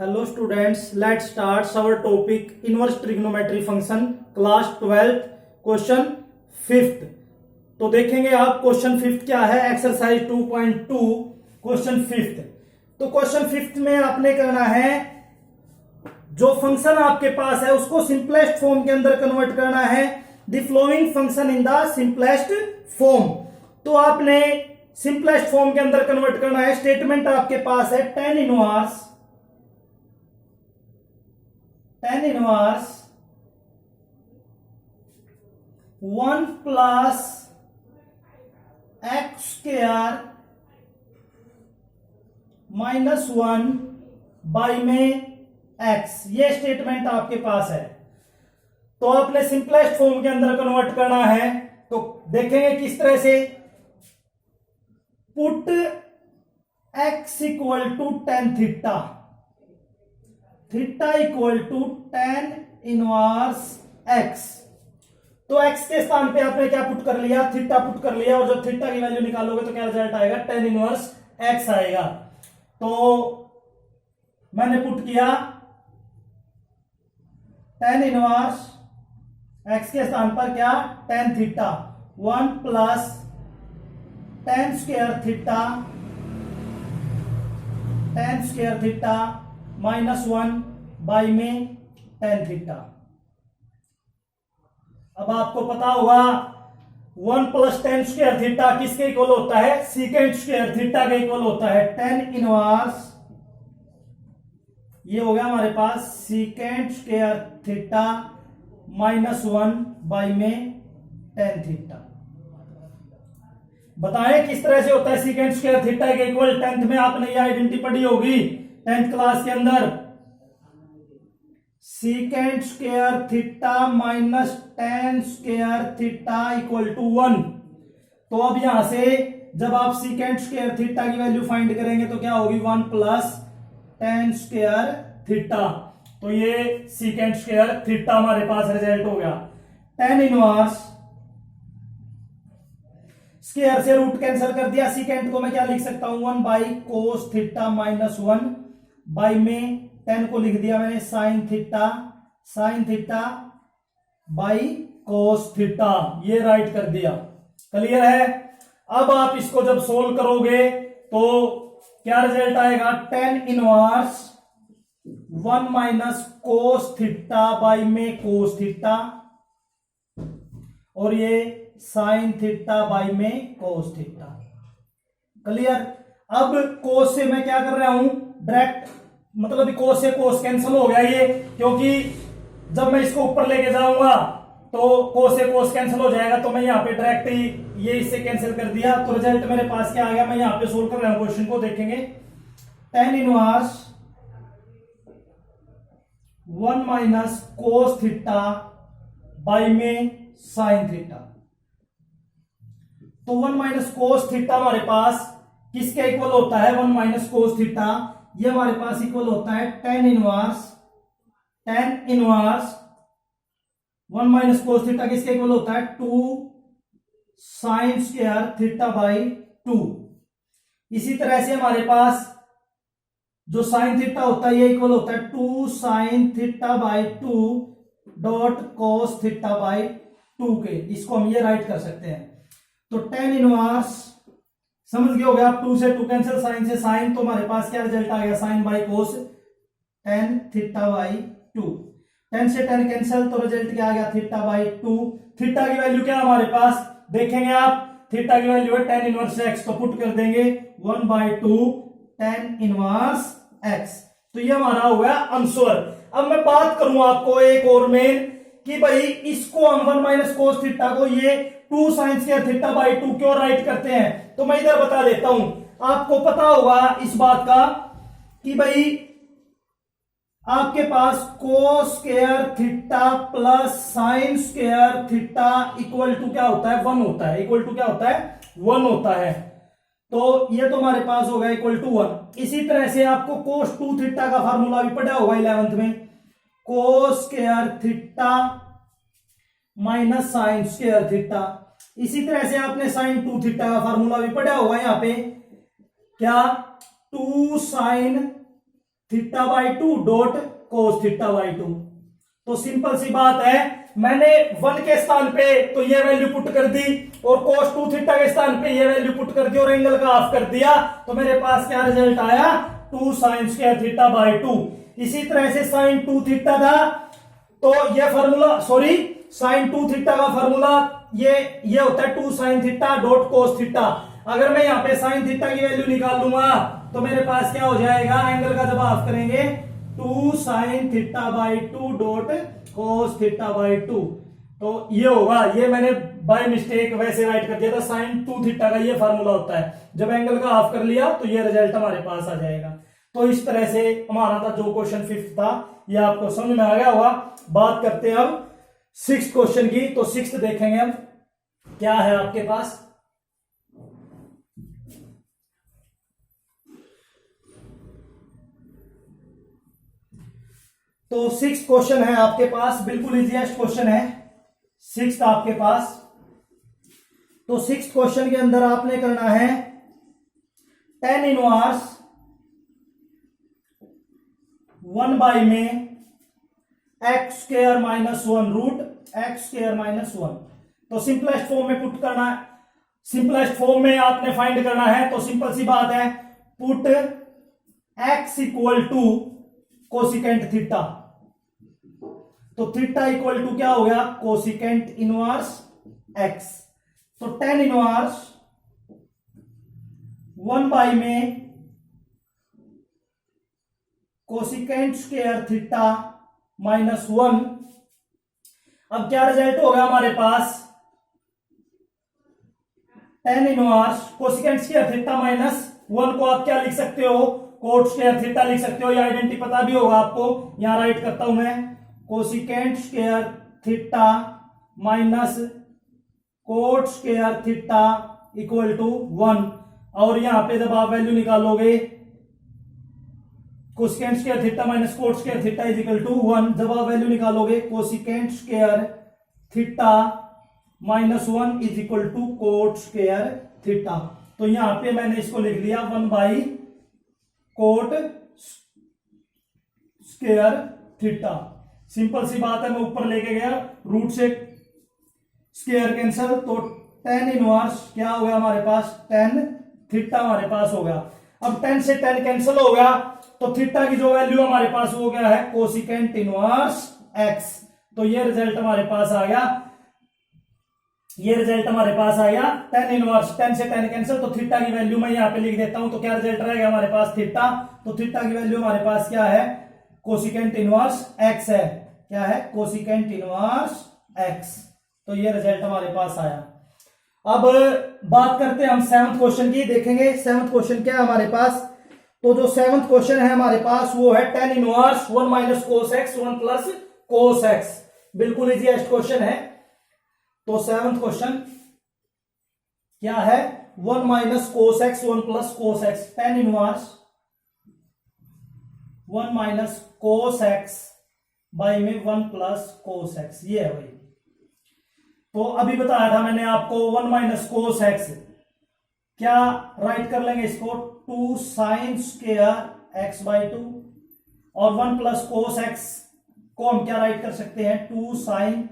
Hello students, let's start our topic inverse trigonometry function class 12th question 5th। तो देखेंगे आप question 5th क्या है, एक्सरसाइज 2.2 क्वेश्चन 5th। तो क्वेश्चन 5th में आपने करना है जो फंक्शन आपके पास है उसको सिंपलेस्ट फॉर्म के अंदर कन्वर्ट करना है, the flowing function in the simplest form. तो आपने सिंपलेस्ट फॉर्म के अंदर कन्वर्ट करना है। स्टेटमेंट आपके पास है tan inverse 1 plus x square minus 1 by में एक्स, ये स्टेटमेंट आपके पास है। तो आपने सिंपलेस्ट फॉर्म के अंदर कन्वर्ट करना है। तो देखेंगे किस तरह से, put x equal to tan theta, theta equal to tan inverse x. तो एक्स के स्थान पे आपने क्या पुट कर लिया, थीटा पुट कर लिया, और जब थीटा की वैल्यू निकालोगे तो क्या रिजल्ट आएगा, टेन इनवर्स एक्स आएगा। तो मैंने पुट किया टेन इनवर्स एक्स के स्थान पर क्या, tan theta, 1 plus tan square theta minus 1 by में टेन थीटा। अब आपको पता होगा 1 प्लस टेन स्क्वायर थीटा किसके इक्वल होता है, सीकेंट स्क्वायर थीटा के इक्वल होता है। टेन इनवर्स ये हो गया हमारे पास secant square theta minus 1 by में टेन थीटा। बताएं किस तरह से होता है सीकेंट स्क्वायर थीटा के इक्वल। टेंथ में आपने ये आइडेंटिटी पढ़ी होगी, टेंथ क्लास के अंदर, secant square theta minus tan square theta equal to 1। तो अब यहां से जब आप सीकेंट स्क्वायर थीटा की वैल्यू फाइंड करेंगे तो क्या होगी, 1 प्लस टेन स्क्वायर थीटा। तो ये सीकेंट स्क्वायर थीटा हमारे पास रिजल्ट हो गया। टेन इनवर्स स्क्वायर से रूट कैंसिल कर दिया, सीकेंट को मैं क्या लिख सकता हूं, 1 by cos theta minus 1 by में टेन को लिख दिया मैंने sine theta by cos theta, ये राइट कर दिया। क्लियर है। अब आप इसको जब सोल्व करोगे तो क्या रिजल्ट आएगा, tan inverse 1 minus cos theta by में कोस थीटा, और ये साइन थीटा बाई में कोस थीटा। क्लियर। अब कोस से मैं क्या कर रहा हूं, डायरेक्ट, मतलब कोस से कोस कैंसिल हो गया ये, क्योंकि जब मैं इसको ऊपर लेके जाऊंगा तो कोस से कोस कैंसिल हो जाएगा। तो मैं यहाँ पे डायरेक्ट ही ये इससे कैंसिल कर दिया, तो रिजल्ट मेरे पास क्या आ गया। मैं यहाँ पे सोल्व कर रहा हूं क्वेश्चन को, देखेंगे tan inverse 1 minus cos theta by में साइन थीटा। तो 1 माइनस कोस थीटा हमारे पास किसके इक्वल होता है, 1 माइनस कोस थीटा ये हमारे पास इक्वल होता है tan inverse 1 minus cos theta किसके इक्वल होता है, 2 साइन स्क्वायर थीटा बाई 2। इसी तरह से हमारे पास जो साइन थीटा होता है ये इक्वल होता है 2 sine theta by 2 dot cos theta by 2 के। इसको हम ये राइट कर सकते हैं। तो टेन इनवर्स समझ गए हो गया आप, 2 से 2 कैंसिल, साइन से साइन, तो हमारे पास क्या रिजल्ट आ गया, sine by cos tan theta by 2। 10 से 10 कैंसिल, तो रिजल्ट क्या आ गया, थीटा बाई 2। थीटा की वैल्यू क्या हमारे पास देखेंगे आप, थीटा की वैल्यू है टेन इनवर्स एक्स, तो पुट कर देंगे 1 बाई 2 टेन इनवर्स एक्स। तो ये हमारा हो गया आंसर। अब मैं बात करूं आपको एक और मेन, कि भाई इसको हम 1 माइनस कोस थीटा को ये 2 साइन स्क्वायर थीटा बाई 2 क्यों राइट करते हैं। तो मैं इधर बता देता हूं, आपको पता होगा इस बात का कि भाई आपके पास cos square theta plus sine square theta equal to क्या होता है, 1 होता है। इक्वल टू क्या होता है, 1 होता है। तो ये तो हमारे पास होगा इक्वल टू 1। इसी तरह से आपको कोस 2 थीटा का फार्मूला भी पढ़ा होगा 11th में, कोस square theta minus sign square theta. इसी तरह से आपने साइन 2 थीटा का फार्मूला भी पढ़ा होगा, यहां पे क्या, 2 sine theta by 2 dot cos theta by 2। तो सिंपल सी बात है, मैंने 1 के स्थान पे तो ये वैल्यू पुट कर दी और cos 2 थीटा के स्थान पे ये वैल्यू पुट कर दी और एंगल का हाफ कर दिया, तो मेरे पास क्या रिजल्ट आया 2 साइन स्क्वायर थीटा बाई 2। इसी तरह से साइन 2 थीटा था, तो ये फॉर्मूला सॉरी साइन 2 थीटा का फॉर्मूला ये होता है 2 sine theta dot cos theta. अगर मैं यहाँ पे साइन थीटा की वैल्यू निकाल लूंगा तो मेरे पास क्या हो जाएगा, एंगल का जब हाफ करेंगे 2 sine theta by 2 dot cos theta by 2। तो ये होगा, ये मैंने बाय मिस्टेक वैसे राइट कर दिया था, साइन 2 थीटा का ये फार्मूला होता है, जब एंगल का हाफ कर लिया तो ये रिजल्ट हमारे पास आ जाएगा। तो इस तरह से हमारा था जो क्वेश्चन 5th था, ये आपको समझ में आ गया होगा। बात करते हैं अब 6th क्वेश्चन की। तो 6th देखेंगे अब क्या है आपके पास। तो 6th क्वेश्चन है आपके पास, बिल्कुल इजीएस्ट क्वेश्चन है 6th आपके पास। तो 6th क्वेश्चन के अंदर आपने करना है tan इनवर्स 1 बाई में x square minus 1 root x square minus 1। तो सिंपलेस्ट फॉर्म में पुट करना है, सिंपलेस्ट फॉर्म में आपने फाइंड करना है। तो सिंपल सी बात है, put x equal to cosecant theta. तो थीटा इक्वल टू क्या हो गया, कोसिकेंट इनवर्स एक्स। तो tan इनवर्स 1 बाई में कोसिकेंट स्क्वायर थीटा माइनस 1। अब क्या रिजल्ट होगा हमारे पास, tan inverse cosecant square theta minus 1 को आप क्या लिख सकते हो, कोट स्क्वायर थीटा लिख सकते हो। ये आइडेंटिटी पता भी होगा आपको, यहां राइट करता हूं मैं, cosecant square theta minus cot square theta equal to 1। और यहां पे जब आप वैल्यू निकालोगे cosecant square theta minus cot square theta is equal to 1, जब आप वैल्यू निकालोगे cosecant square theta minus 1 is equal to cot square theta. तो यहां पे मैंने इसको लिख लिया 1 by cot square theta. Simple सी बात है, मैं ऊपर लेके गया, रूट से स्क्वायर कैंसल, तो tan इनवर्स क्या हो गया हमारे पास, tan थीटा हमारे पास हो गया। अब tan से tan कैंसिल हो गया, तो थीटा की जो वैल्यू हमारे पास हो गया है कोसिकेंट इनवर्स x। तो ये रिजल्ट हमारे पास आ गया, ये रिजल्ट हमारे पास आ गया tan इनवर्स, tan से tan कैंसिल, तो थीटा की वैल्यू मैं यहां पे लिख देता हूं। तो क्या रिजल्ट रहेगा हमारे पास, थीटा। तो थीटा की वैल्यू हमारे पास क्या है, कोसिकेंट इनवर्स x है। क्या है, कोसिकेंट इनवर्स x। तो ये रिजल्ट हमारे पास आया। अब बात करते हैं हम 7th क्वेश्चन की, देखेंगे 7th क्वेश्चन क्या है हमारे पास। तो जो 7th क्वेश्चन है हमारे पास वो है tan inverse 1 minus cos x 1 plus cos x. बिल्कुल इजीएस्ट क्वेश्चन है। तो 7th क्वेश्चन क्या है, 1 minus cos x 1 plus cos x, tan inverse 1 minus cos x by में 1 प्लस कोस एक्स, ये है भाई। तो अभी बताया था मैंने आपको 1 माइनस कोस एक्स, क्या राइट कर लेंगे इसको 2 साइन स्क्वायर एक्स बाई 2, और 1 प्लस कोस एक्स को हम क्या राइट कर सकते हैं 2 sign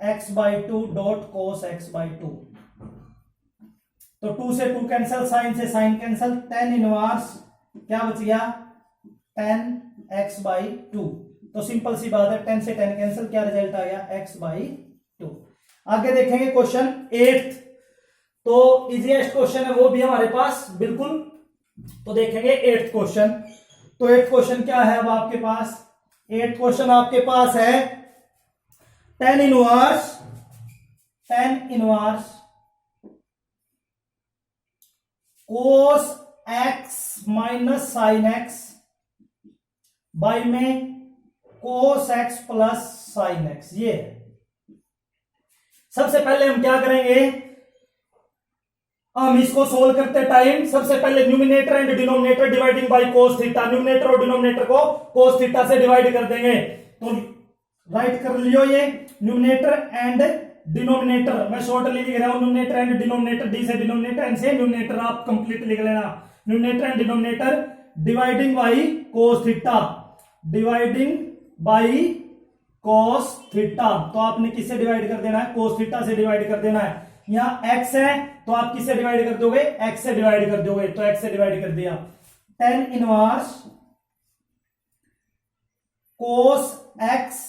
x by 2 dot cos x by 2। तो 2 से 2 कैंसल, साइन से साइन कैंसल, tan इनवर्स क्या बच गया tan एक्स बाई 2। तो सिंपल सी बात है, 10 से 10 कैंसिल, क्या रिजल्ट आ गया x बाई 2। आगे देखेंगे क्वेश्चन 8th। तो इजीएस्ट क्वेश्चन है वो भी हमारे पास बिल्कुल। तो देखेंगे 8th क्वेश्चन। तो 8th क्वेश्चन क्या है अब आपके पास, 8th क्वेश्चन आपके पास है tan inverse cos x minus sine x by में cos x plus sine x. ये सबसे पहले हम क्या करेंगे, हम इसको सोल्व करते टाइम सबसे पहले numerator and denominator dividing by cos theta, numerator और डिनोमिनेटर को कोस थीटा से डिवाइड कर देंगे। तो राइट कर लियो, ये न्यूमिनेटर एंड डिनोमिनेटर, मैं शॉर्टली लिख रहा हूं न्यूमिनेटर एंड डिनोमिनेटर, डी से डिनोमिनेटर, एन से न्यूमिनेटर, आप कंप्लीट लिख लेना। Numerator and denominator dividing by cos theta, dividing by cos theta. तो आपने किससे डिवाइड कर देना है? कोस थीटा से डिवाइड कर देना है। यहां x है तो आप किससे डिवाइड कर दोगे? x से डिवाइड कर दोगे, तो x से डिवाइड कर दिया। tan inverse cos x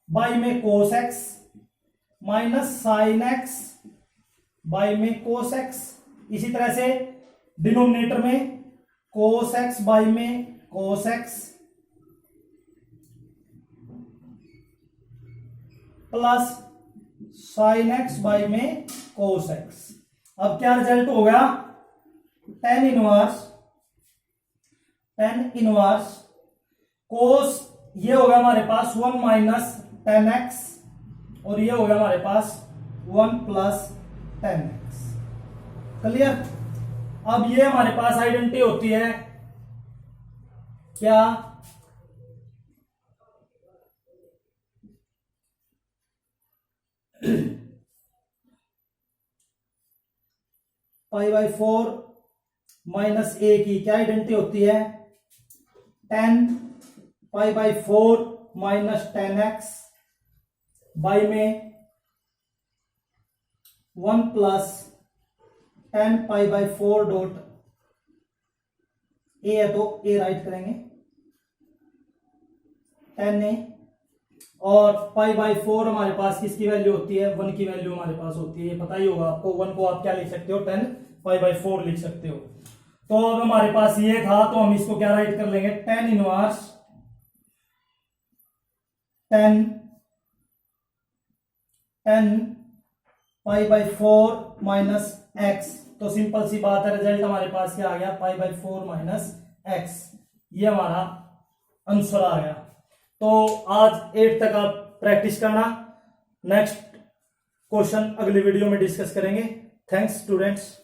by में cos x minus sine x by में कोस x। इसी तरह से डिनोमिनेटर में कोस x बाई में cos x plus sign x by में कोस x। अब क्या रिजल्ट हो गया? tan इनवर्स कोस, ये हो गया हमारे पास 1 माइनस टेन एक्स, और ये हो गया हमारे पास 1 प्लस टेन एक्स। क्लियर? अब ये हमारे पास आइडेंटिटी होती है क्या? पाई बाई 4 माइनस ए की क्या आइडेंटिटी होती है? 10 pi by 4 minus 10x by में 1 plus 10 pi by 4 dot A है तो ए राइट करेंगे 10a, और पाई बाई 4 हमारे पास किसकी वैल्यू होती है? 1 की वैल्यू हमारे पास होती है, ये पता ही होगा आपको। 1 को आप क्या लिख सकते हो? 10 पाई बाई 4 लिख सकते हो। तो अब हमारे पास ये था, तो हम इसको क्या राइट कर लेंगे? tan inverse 10 pi by 4 minus x. तो सिंपल सी बात है, रिजल्ट हमारे पास क्या आ गया? Pi by 4 minus x. ये हमारा आंसर आ गया। तो आज 8 तक आप प्रैक्टिस करना, नेक्स्ट क्वेश्चन अगली वीडियो में डिस्कस करेंगे। Thanks students.